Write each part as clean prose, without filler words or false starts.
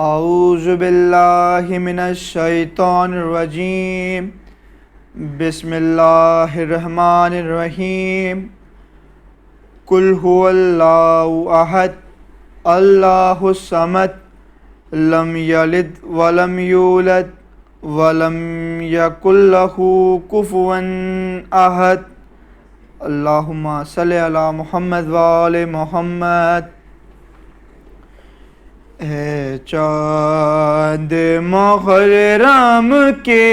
اعوذ باللہ من الشیطان الرجیم بسم اللہ الرحمن الرحیم قل هو اللہ احد اللہ الصمد لم یلد ولم یولد ولم یکن لہ کفوا احد اللہم صلی علی محمد وآل محمد۔ ہے چاند محرم کے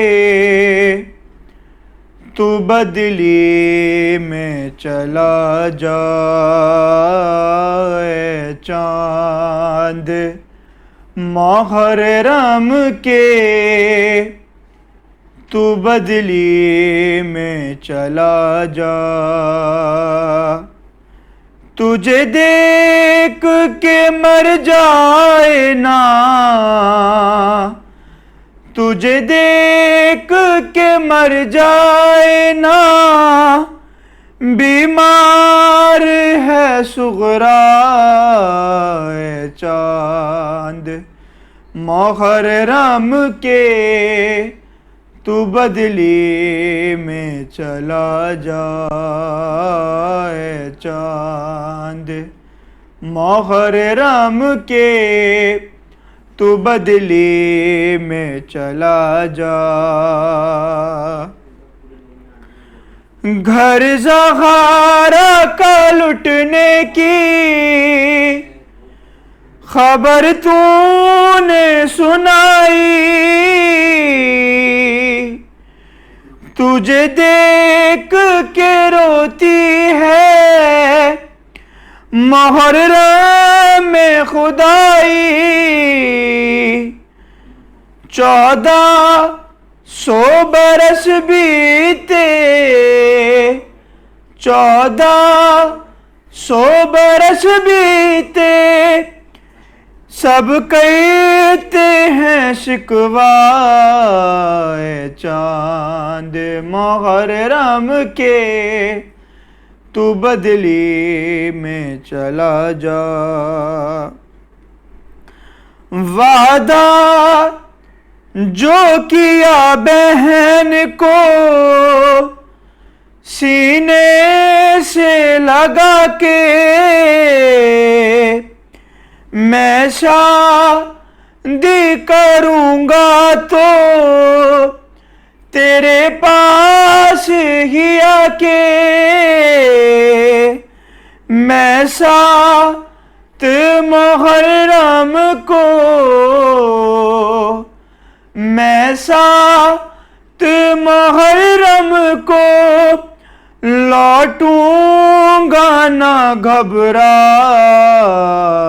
تو بدلی میں چلا جا، اے چاند محرم کے تو بدلی میں چلا جا، تجھے دیکھ کے مر جائے نا، تجھے دیکھ کے مر جائے نا، بیمار ہے صغریٰ، اے چاند محرم کے تو بدلی میں چلا جا، اے چاند محرم کے تو بدلی میں چلا جا۔ گھر زہارا کا لٹنے کی خبر تو نے سنائی، تجھے دیکھ کے روتی ہے محرم میں خدائی، 1400 برس بیتے، 1400 برس بیتے، سب کہتے ہیں شکوہ، اے چاند محرم کے تو بدلی میں چلا جا۔ وعدہ جو کیا بہن کو سینے سے لگا کے، میں شادی کروں گا تو تیرے پاس ہی آ کے، میں سات محرم کو، میں سات محرم کو لوٹوں گا نہ گھبرا،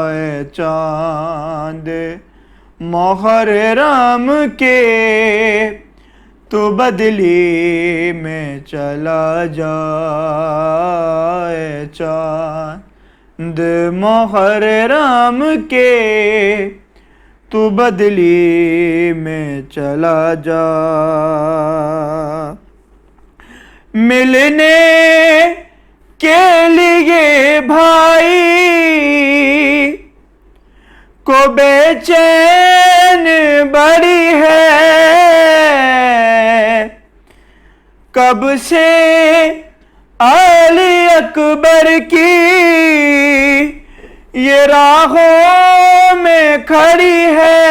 اے چاند محرم کے تو بدلی میں چلا جا، اے چاند محرم کے تو بدلی میں چلا جا۔ ملنے کے لیے بھائی کو بے چین بڑی ہے، کب سے علی اکبر کی یہ راہوں میں کھڑی ہے،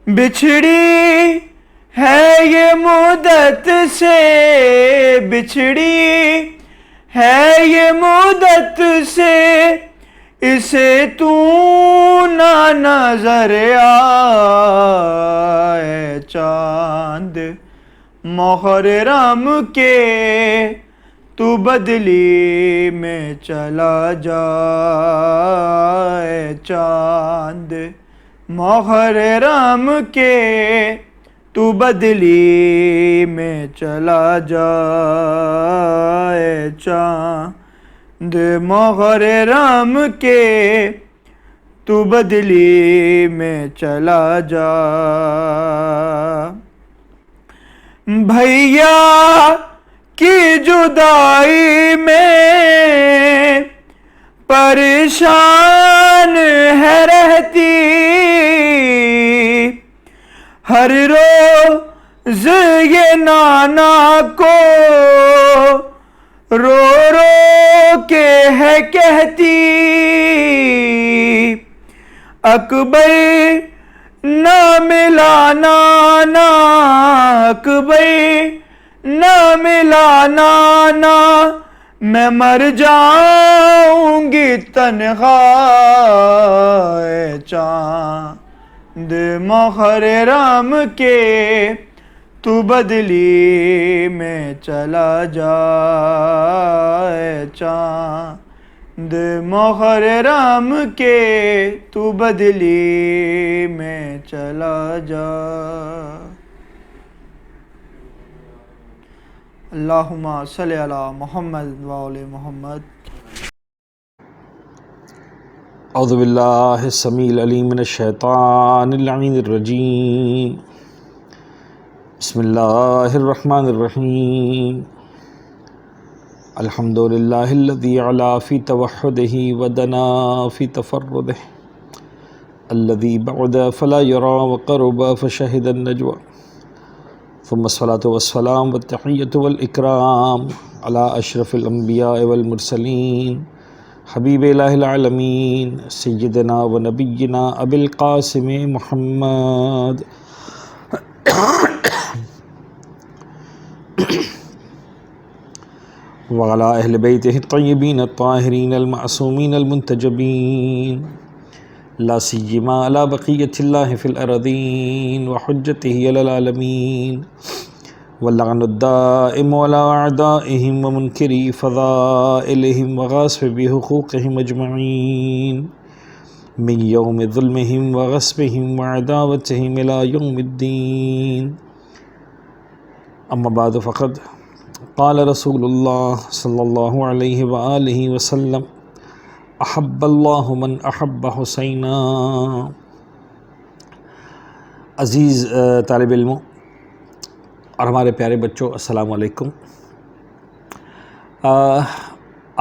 بچھڑی ہے یہ مدت سے، بچھڑی ہے یہ مدت سے، اسے تو نہ نظر آئے، چاند محرم کے تو بدلی میں چلا جا، اے چاند محرم کے تو بدلی میں چلا جا، اے چاند محرم کے تو بدلی میں چلا جا۔ بھیا کی جدائی میں پریشان ہے رہ ہر روز یہ نانا کو رو رو کے ہے کہتی، اکبر نہ ملا نانا، اکبر نہ ملا نانا، میں مر جاؤں گی تنہا، اے چاند محرم کے تو بدلی میں چلا جا، اے چاند محرم کے تو بدلی میں چلا جا۔ اللہم صلی علی محمد و آل محمد۔ اعوذ باللہ السمیع العلیم من الشیطان اللعین الرجیم، بسم اللہ الرحمن الرحیم، الحمد للہ الذی علا فی توحدہ ودنا فی تفردہ، الذی بعد فلا یرا وقرب فشہد النجوى، ثم الصلاة والسلام والتحیۃ والاکرام علی اشرف الانبیاء والمرسلین، حبیب الہ العالمین سیدنا و نبینا ابی القاسم محمد وعلی اہل بیتہ الطیبین الطاہرین المعصومین المنتجبین، لا سیما علی بقیۃ اللہ فی الارضین وحجتہ علی العالمین، واللعن الدائم علی اعدائہم ومنکری فضائلہم وغاصب حقوقہم اجمعین، من یوم ظلمہم وغصبہم وعداوتہم الی یوم الدین، اما بعد فقد قال رسول اللہ صلی اللہ علیہ وآلہ وسلم، احب اللہ من احب حسینا۔ عزیز طالب علموں اور ہمارے پیارے بچوں، السلام علیکم۔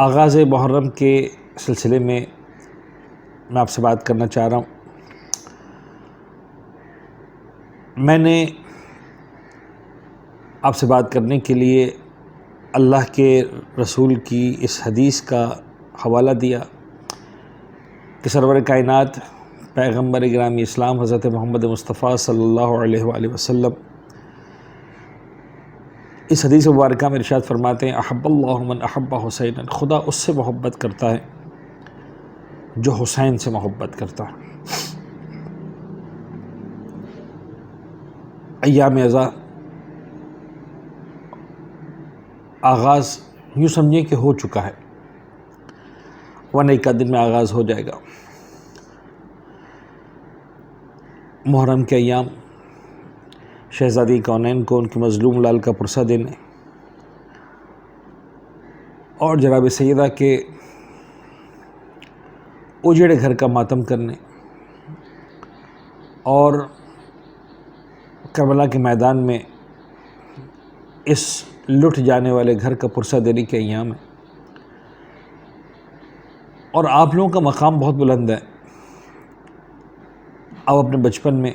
آغاز محرم کے سلسلے میں آپ سے بات کرنا چاہ رہا ہوں۔ میں نے آپ سے بات کرنے کے لیے اللہ کے رسول کی اس حدیث کا حوالہ دیا کہ سرور کائنات پیغمبر گرامی اسلام حضرت محمد مصطفیٰ صلی اللہ علیہ وآلہ وسلم اس حدیث مبارکہ میں ارشاد فرماتے ہیں، احب اللہ من احب حسینا، خدا اس سے محبت کرتا ہے جو حسین سے محبت کرتا ہے۔ ایام ازاں آغاز یوں سمجھیں کہ ہو چکا ہے، ورنہ ایک دن میں آغاز ہو جائے گا۔ محرم کے ایام شہزادی کونین کو ان کے مظلوم لال کا پرسہ دینے اور جناب سیدہ کے اجڑے گھر کا ماتم کرنے اور کربلا کے میدان میں اس لٹ جانے والے گھر کا پرسہ دینے کے ایام ہیں، اور آپ لوگوں کا مقام بہت بلند ہے۔ آپ اپنے بچپن میں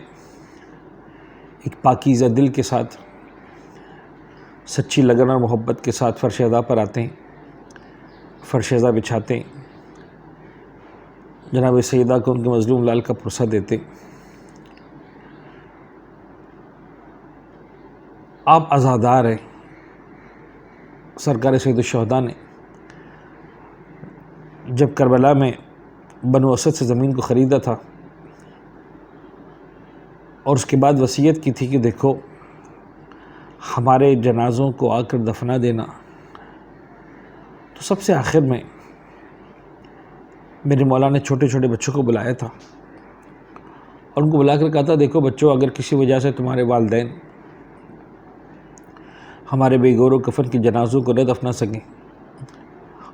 ایک پاکیزہ دل کے ساتھ، سچی لگن اور محبت کے ساتھ فرش ادا پر آتے ہیں، فرش ادا بچھاتے ہیں، جناب سیدہ کو ان کے مظلوم لال کا پرسہ دیتے ہیں۔ آپ عزادار ہیں۔ سرکار سید الشہداء نے جب کربلا میں بنو اسد سے زمین کو خریدا تھا اور اس کے بعد وصیت کی تھی کہ دیکھو ہمارے جنازوں کو آ کر دفنا دینا، تو سب سے آخر میں میرے مولا نے چھوٹے چھوٹے بچوں کو بلایا تھا اور ان کو بلا کر کہا تھا، دیکھو بچوں، اگر کسی وجہ سے تمہارے والدین ہمارے بے گور و کفن کے جنازوں کو نہ دفنا سکیں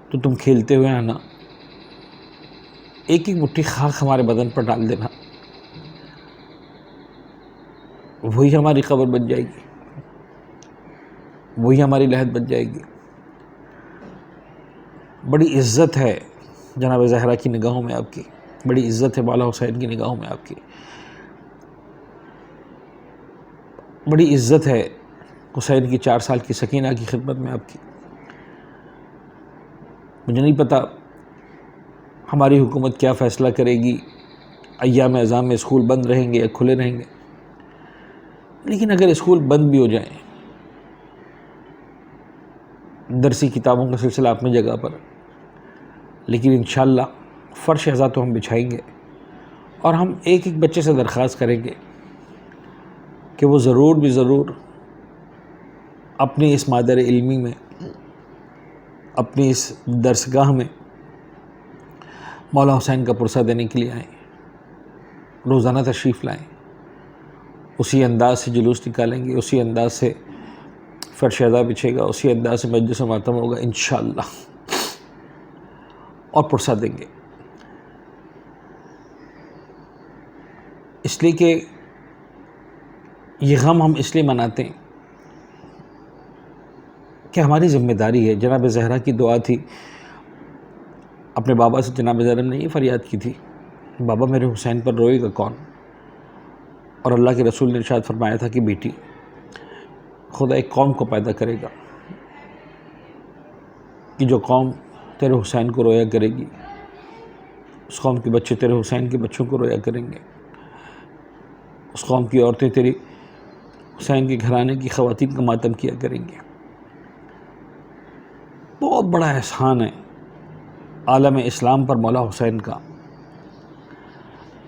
تو تم کھیلتے ہوئے آنا، ایک ایک مٹھی خاک ہمارے بدن پر ڈال دینا، وہی ہماری قبر بن جائے گی، وہی ہماری لحد بن جائے گی۔ بڑی عزت ہے جناب زہرا کی نگاہوں میں آپ کی، بڑی عزت ہے مولا حسین کی نگاہوں میں آپ کی۔ بڑی عزت ہے حسین کی 4 سال کی سکینہ کی خدمت میں آپ کی. مجھے نہیں پتہ ہماری حکومت کیا فیصلہ کرے گی، ایام اعظام میں اسکول بند رہیں گے یا کھلے رہیں گے، لیکن اگر اسکول بند بھی ہو جائیں، درسی کتابوں کا سلسلہ اپنی جگہ پر، لیکن انشاءاللہ فرش اعزا تو ہم بچھائیں گے، اور ہم ایک ایک بچے سے درخواست کریں گے کہ وہ ضرور بھی ضرور اپنی اس مادر علمی میں، اپنی اس درسگاہ میں مولا حسین کا پرسہ دینے کے لیے آئیں، روزانہ تشریف لائیں، اسی انداز سے جلوس نکالیں گے، اسی انداز سے فرش اعزا بچھے گا، اسی انداز سے مجلس و ماتم ہوگا انشاءاللہ، اور پرسہ دیں گے. اس لیے کہ یہ غم ہم اس لیے مناتے ہیں کہ ہماری ذمہ داری ہے. جناب زہرا کی دعا تھی، اپنے بابا سے جناب زہرا نے یہ فریاد کی تھی، بابا میرے حسین پر روئے گا کون؟ اور اللہ کے رسول نے ارشاد فرمایا تھا کہ بیٹی، خدا ایک قوم کو پیدا کرے گا کہ جو قوم تیرے حسین کو رویا کرے گی، اس قوم کے بچے تیرے حسین کے بچوں کو رویا کریں گے، اس قوم کی عورتیں تیری حسین کے گھرانے کی خواتین کا ماتم کیا کریں گے. بہت بڑا احسان ہے عالم اسلام پر مولا حسین کا.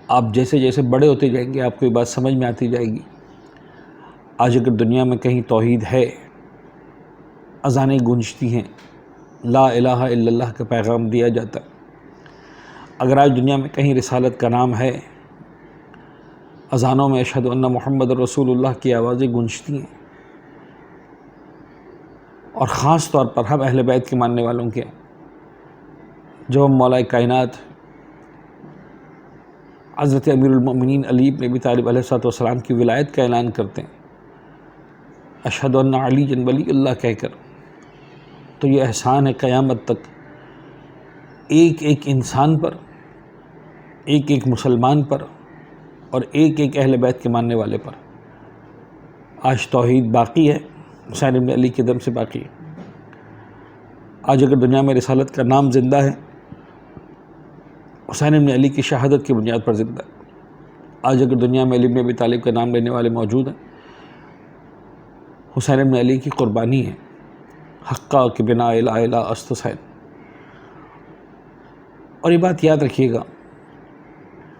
آپ جیسے جیسے بڑے ہوتے جائیں گے آپ کو یہ بات سمجھ میں آتی جائے گی. آج اگر دنیا میں کہیں توحید ہے، اذانیں گونجتی ہیں، لا الہ الا اللہ کا پیغام دیا جاتا ہے، اگر آج دنیا میں کہیں رسالت کا نام ہے، اذانوں میں اشہد ان محمد رسول اللہ کی آوازیں گونجتی ہیں، اور خاص طور پر ہم اہل بیت کے ماننے والوں کے، جب ہم مولا کائنات حضرت امیر المؤمنین علی بن ابی طالب علیہ السلام کی ولایت کا اعلان کرتے ہیں اشہد ان علی ولی اللہ کہہ کر، تو یہ احسان ہے قیامت تک ایک ایک انسان پر، ایک ایک مسلمان پر، اور ایک ایک اہل بیت کے ماننے والے پر. آج توحید باقی ہے، حسین بن علی کے دم سے باقی ہے. آج اگر دنیا میں رسالت کا نام زندہ ہے، حسین بن علی کی شہادت کی بنیاد پر زندہ ہے. آج اگر دنیا میں علی بن ابی طالب کا نام لینے والے موجود ہیں، حسین بن علی کی قربانی ہے. حقا کہ بنا الہ الا است حسین. اور یہ بات یاد رکھیے گا،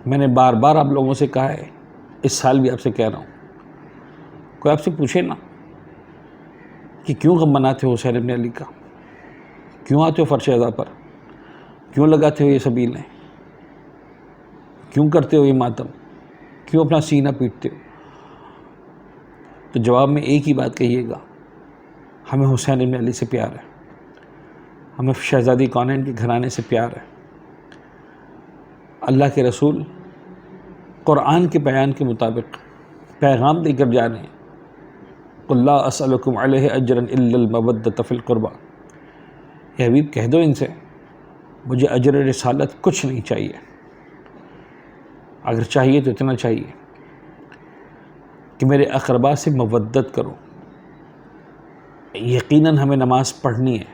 میں نے بار بار آپ لوگوں سے کہا ہے، اس سال بھی آپ سے کہہ رہا ہوں، کوئی آپ سے پوچھے نا کہ کیوں غم مناتے ہو حسین بن علی کا، کیوں آتے ہو فرش اعزا پر، کیوں لگاتے ہو یہ سبیلیں، کیوں کرتے ہو یہ ماتم، کیوں اپنا سینہ پیٹتے ہو، تو جواب میں ایک ہی بات کہیے گا، ہمیں حسین بن علی سے پیار ہے، ہمیں شہزادی کونین کے گھرانے سے پیار ہے. اللہ کے رسول قرآن کے بیان کے مطابق پیغام دے کر جا رہے ہیں، قل لا اسألکم علیہ اجرا الا المودۃ فی القربى. اے حبیب کہہ دو ان سے، مجھے اجر رسالت کچھ نہیں چاہیے، اگر چاہیے تو اتنا چاہیے کہ میرے اقربا سے مودت کرو. یقیناً ہمیں نماز پڑھنی ہے،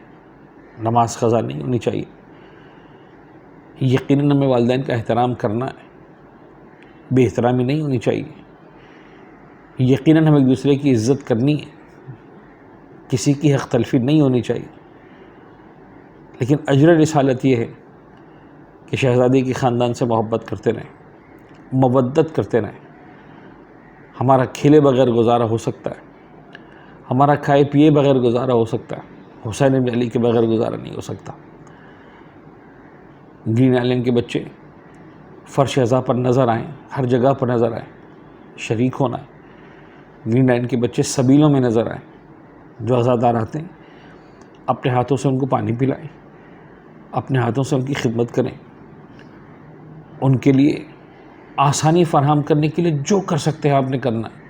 نماز قضا نہیں ہونی چاہیے. یقیناً ہمیں والدین کا احترام کرنا ہے، بے احترامی نہیں ہونی چاہیے. یقیناً ہمیں ایک دوسرے کی عزت کرنی ہے، کسی کی حق تلفی نہیں ہونی چاہیے. لیکن اجر رسالت یہ ہے کہ شہزادی کی خاندان سے محبت کرتے رہیں، مودت کرتے رہیں. ہمارا کھیلے بغیر گزارا ہو سکتا ہے، ہمارا کھائے پیے بغیر گزارا ہو سکتا ہے، حسین بن علی کے بغیر گزارا نہیں ہو سکتا. گرین آئلینڈ کے بچے فرش اعزا پر نظر آئیں، ہر جگہ پر نظر آئیں، شریک ہونا ہے. گرین آئلینڈ کے بچے سبیلوں میں نظر آئیں، جو عزادار آتے ہیں اپنے ہاتھوں سے ان کو پانی پلائیں، اپنے ہاتھوں سے ان کی خدمت کریں، ان کے لیے آسانی فراہم کرنے کے لیے جو کر سکتے ہیں آپ نے کرنا ہے.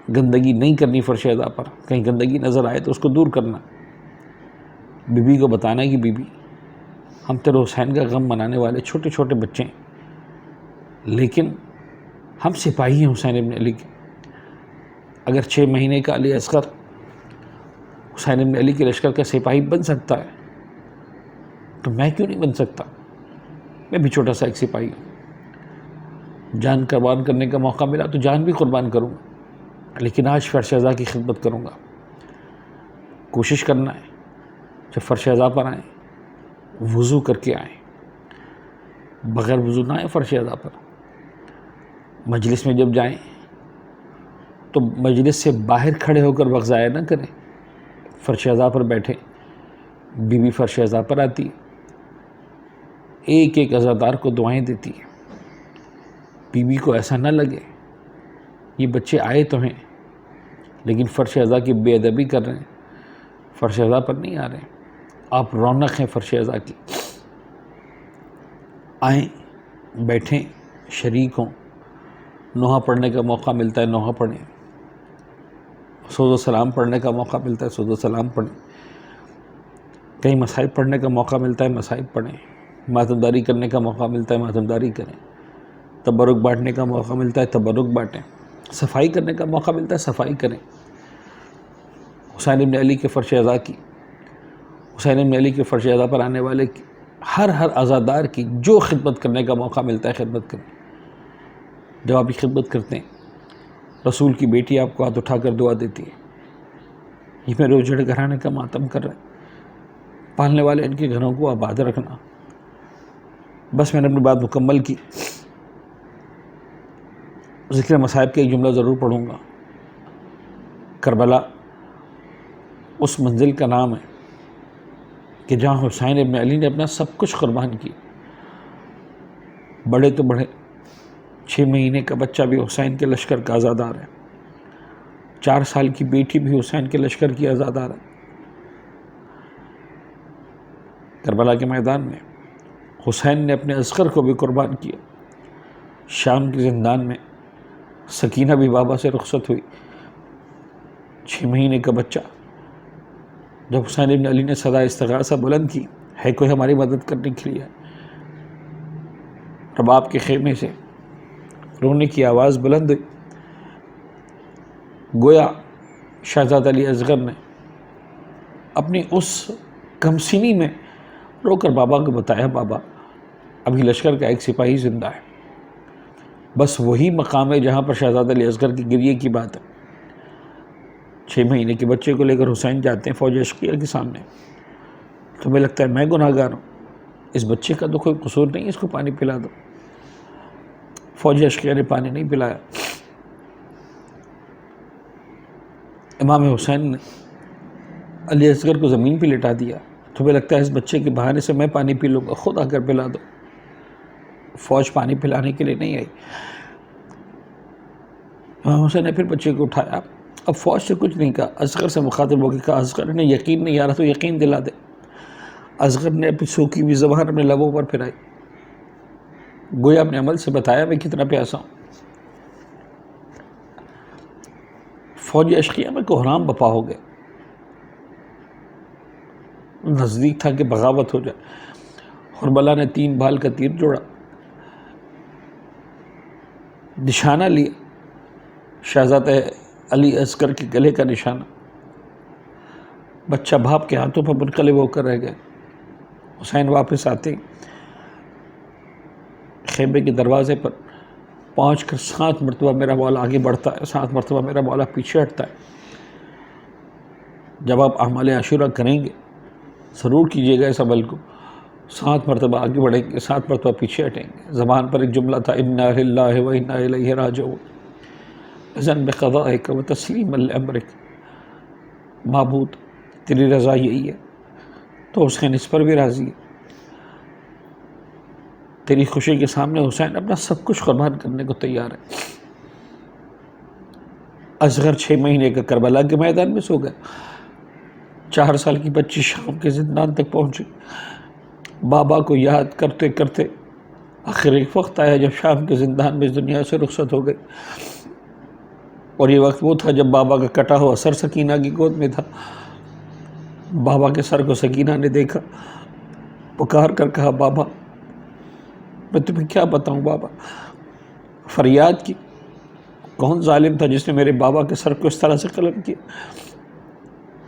گندگی نہیں کرنی فرش اعزا پر، کہیں گندگی نظر آئے تو اس کو دور کرنا. بی بی کو بتانا ہے کہ بی بی ہم تیرے حسین کا غم منانے والے چھوٹے چھوٹے بچے ہیں، لیکن ہم سپاہی ہیں حسین بن علی کے، اگر 6 مہینے کا علی اصغر حسین بن علی کے لشکر کا سپاہی بن سکتا ہے تو میں کیوں نہیں بن سکتا؟ میں بھی چھوٹا سا ایک سپاہی ہوں، جان قربان کرنے کا موقع ملا تو جان بھی قربان کروں گا، لیکن آج فرش ازا کی خدمت کروں گا۔ کوشش کرنا ہے جب فرش ازا پر آئیں وضو کر کے آئیں، بغیر وضو نہ آئیں فرش ازا پر۔ مجلس میں جب جائیں تو مجلس سے باہر کھڑے ہو کر وقت ضائع نہ کریں، فرش ازا پر بیٹھیں۔ بی بی فرش ازا پر آتی ہے، ایک ایک عزادار کو دعائیں دیتی ہے۔ بی بی کو ایسا نہ لگے یہ بچے آئے تو ہیں لیکن فرش ازا کی بے ادبی کر رہے ہیں، فرش ازا پر نہیں آ رہے ہیں۔ آپ رونق ہیں فرش ازا کی۔ آئیں، بیٹھیں، شریک ہوں، نوحہ پڑھنے کا موقع ملتا ہے نوحہ پڑھیں، سوز و سلام پڑھنے کا موقع ملتا ہے سوز و سلام پڑھیں، کہیں مصائب پڑھنے کا موقع ملتا ہے مصائب پڑھیں، ماتمداری کرنے کا موقع ملتا ہے ماتمداری کریں، تبرک بانٹنے کا موقع ملتا ہے تبرک بانٹیں، صفائی کرنے کا موقع ملتا ہے صفائی کریں۔ حسین بن علی کے فرش ازا کی، حسین بن علی کے فرش ازا پر آنے والے کی، ہر عزادار کی جو خدمت کرنے کا موقع ملتا ہے خدمت کریں۔ جب آپ کی خدمت کرتے ہیں رسول کی بیٹی آپ کو ہاتھ اٹھا کر دعا دیتی ہے، یہ میرے اجڑ گھرانے کا ماتم کر رہے ہیں، پالنے والے ان کے گھروں کو آباد رکھنا۔ بس میں نے اپنی بات مکمل کی۔ ذکر مصائب کا ایک جملہ ضرور پڑھوں گا۔ کربلا اس منزل کا نام ہے کہ جہاں حسین ابن علی نے اپنا سب کچھ قربان کیا۔ بڑے تو بڑے، 6 مہینے کا بچہ بھی حسین کے لشکر کا آزادار ہے، 4 سال کی بیٹی بھی حسین کے لشکر کی آزادار ہے۔ کربلا کے میدان میں حسین نے اپنے اصغر کو بھی قربان کیا۔ شام کے زندان میں سکینہ بھی بابا سے رخصت ہوئی، 6 مہینے کا بچہ۔ جب حسین ابن علی نے صدا استغاثہ بلند کی، ہے کوئی ہماری مدد کرنے کے لیے، رباب کے خیمے سے رونے کی آواز بلند ہوئی۔ گویا شہزادہ علی اصغر نے اپنی اس کمسینی میں رو کر بابا کو بتایا، بابا ابھی لشکر کا ایک سپاہی زندہ ہے۔ بس وہی مقام ہے جہاں پر شہزادہ علی اصغر کی گریے کی بات ہے۔ 6 مہینے کے بچے کو لے کر حسین جاتے ہیں فوج اشقیہ کے سامنے، تو ہمیں لگتا ہے میں گناہ گار ہوں، اس بچے کا تو کوئی قصور نہیں، اس کو پانی پلا دو۔ فوج اشقیہ نے پانی نہیں پلایا۔ امام حسین نے علی اصغر کو زمین پہ لٹا دیا، تو ہمیں لگتا ہے اس بچے کے بہانے سے میں پانی پی لوں گا، خود آ کر پلا دو۔ فوج پانی پلانے کے لیے نہیں آئی۔ امام حسین نے پھر بچے کو اٹھایا، اب فوج سے کچھ نہیں کہا، اصغر سے مخاطب ہو کے کہا، اصغر نے یقین نہیں آ رہا تو یقین دلا دے۔ اصغر نے اپنی سوکھی ہوئی زبان اپنے لبوں پر پھرائی، گویا اپنے عمل سے بتایا میں کتنا پیاسا ہوں۔ فوج اشقیہ میں کوہرام بپا ہو گئے، نزدیک تھا کہ بغاوت ہو جائے۔ کربلا نے 3 بال کا تیر جوڑا، نشانہ لیا، شہزادہ علی اصغر کے گلے کا نشانہ۔ بچہ باپ کے ہاتھوں پر منقلب ہو کر رہ گئے۔ حسین واپس آتے خیمے کے دروازے پر پہنچ کر 7 مرتبہ میرا مولا آگے بڑھتا ہے، 7 مرتبہ میرا مولا پیچھے ہٹتا ہے۔ جب آپ اعمال عاشورہ کریں گے ضرور کیجیے گا اس عمل کو، 7 مرتبہ آگے بڑھیں گے، 7 مرتبہ پیچھے ہٹیں گے۔ زبان پر ایک جملہ تھا، انا للہ و انا الیہ راجعون، اذن بقضائک و تسلیم لامرک، معبود تیری رضا یہی ہے تو حسین اس پر بھی راضی ہے۔ تیری خوشی کے سامنے حسین اپنا سب کچھ قربان کرنے کو تیار ہے۔ اصغر 6 مہینے کا کربلا کے میدان میں سو گیا، 4 سال کی بچی شام کے زندان تک پہنچی۔ بابا کو یاد کرتے کرتے آخر ایک وقت آیا جب شام کے زندان میں اس دنیا سے رخصت ہو گئی، اور یہ وقت وہ تھا جب بابا کا کٹا ہوا سر سکینہ کی گود میں تھا۔ بابا کے سر کو سکینہ نے دیکھا، پکار کر کہا، بابا میں تمہیں کیا بتاؤں بابا، فریاد کی۔ کون ظالم تھا جس نے میرے بابا کے سر کو اس طرح سے قلم کیا؟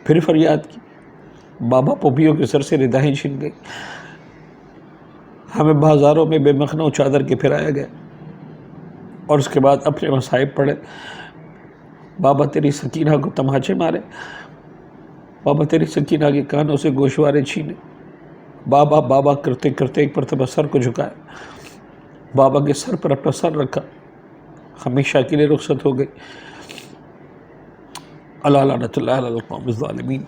پھر فریاد کی، بابا پوپیوں کے سر سے ردائیں چھن گئی، ہمیں بازاروں میں بے مخنوں چادر کے پھرایا گیا، اور اس کے بعد اپنے مصائب پڑھے، بابا تیری سکینہ کو تماچے مارے، بابا تیری سکینہ کے کانوں سے گوشوارے چھینے، بابا بابا کرتے کرتے ایک مرتبہ سر کو جھکایا، بابا کے سر پر اپنا سر رکھا، ہمیشہ کے لیے رخصت ہو گئی۔ اللہ لعنت اللہ علی القوم الظالمین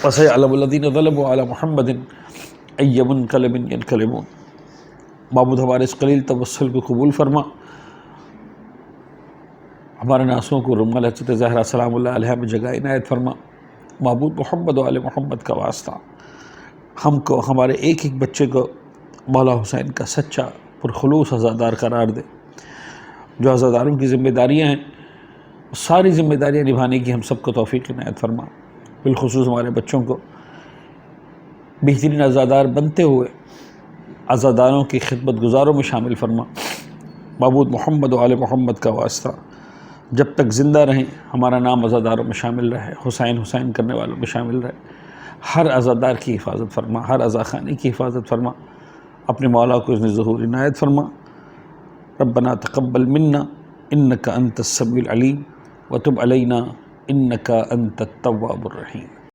وسيعلم الذين ظلموا على محمد أي منقلب ينقلبون۔ معبود ہمارے اس قلیل توسل کو قبول فرما، ہمارے ناسوں کو رمال حضرت زہرا سلام اللہ علیہ میں جگہ عنایت فرما۔ معبود محمد و آل محمد کا واسطہ ہم کو، ہمارے ایک ایک بچے کو مولا حسین کا سچا پرخلوص عزادار قرار دے۔ جو عزاداروں کی ذمہ داریاں ہیں، ساری ذمہ داریاں نبھانے کی ہم سب کو توفیق عنایت فرما، بالخصوص ہمارے بچوں کو بہترین عزادار بنتے ہوئے عزاداروں کی خدمت گزاروں میں شامل فرما۔ معبود محمد و آل محمد کا واسطہ جب تک زندہ رہیں ہمارا نام عزاداروں میں شامل رہے، حسین حسین کرنے والوں میں شامل رہے، ہر عزادار کی حفاظت فرما، ہر عزاخانی کی حفاظت فرما، اپنے مولا کو اذن ظہور عنایت فرما۔ ربنا تقبل منا انک انت السمیع العلیم وتب علینا انک انت التواب الرحیم۔